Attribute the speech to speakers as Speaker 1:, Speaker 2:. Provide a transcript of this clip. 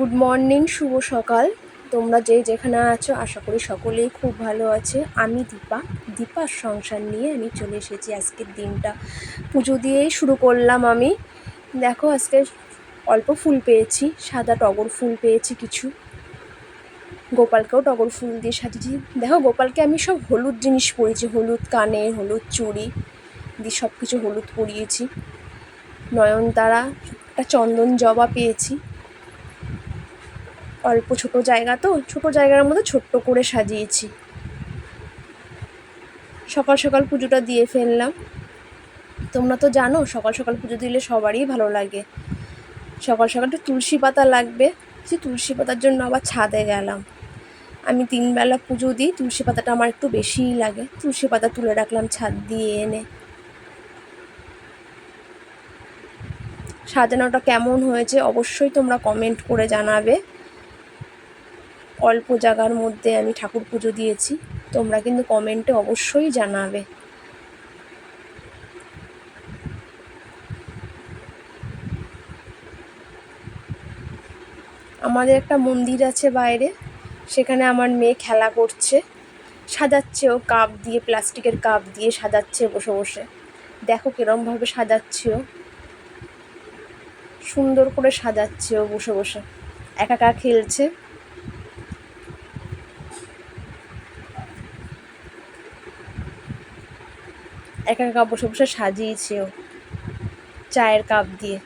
Speaker 1: Good morning, শুভ সকাল। তোমরা যে যেখানে আছো আশা করি সকলেই খুব ভালো আছে। আমি দীপার সংসার নিয়ে আমি চলে এসেছি। আজকের দিনটা পুজো দিয়েই শুরু করলাম। আমি দেখো আজকে অল্প ফুল পেয়েছি, সাদা টগর ফুল পেয়েছি কিছু, গোপালকেও টগর ফুল দিয়ে সাজিয়েছি। দেখো গোপালকে আমি সব হলুদ জিনিস পরিয়েছি, হলুদ কানে, হলুদ চুড়ি দিয়ে সব কিছু হলুদ পরিয়েছি। নয়নতারা, একটা চন্দন জবা পেয়েছি। অল্প ছোট জায়গা তো, ছোট জায়গার মধ্যে ছোট্ট করে সাজিয়েছি। সকাল সকাল পুজোটা দিয়ে ফেললাম। তোমরা তো জানো সকাল সকাল পুজো দিলে সবারই ভালো লাগে। সকাল সকাল একটু তুলসী পাতা লাগবে, সে তুলসী পাতার জন্য আবার ছাদে গেলাম। আমি 3 বেলা পুজো দিই, তুলসী পাতাটা আমার একটু বেশিই লাগে। তুলসী পাতা তুলে রাখলাম ছাদ দিয়ে এনে। সাজানোটা কেমন হয়েছে অবশ্যই তোমরা কমেন্ট করে জানাবে। অল্প জায়গার মধ্যে আমি ঠাকুর পুজো দিয়েছি, তোমরা কিন্তু কমেন্টে অবশ্যই জানাবে। আমাদের একটা মন্দির আছে বাইরে, সেখানে আমার মেয়ে খেলা করছে, সাজাচ্ছে। ও কাপ দিয়ে, প্লাস্টিকের কাপ দিয়ে সাজাচ্ছে বসে বসে। দেখো কিরমভাবে সাজাচ্ছে, ও সুন্দর করে সাজাচ্ছে ও বসে বসে, একা একা খেলছে। একা একা বসে বসে সাজিয়েছে ও চায়ের কাপ দিয়ে।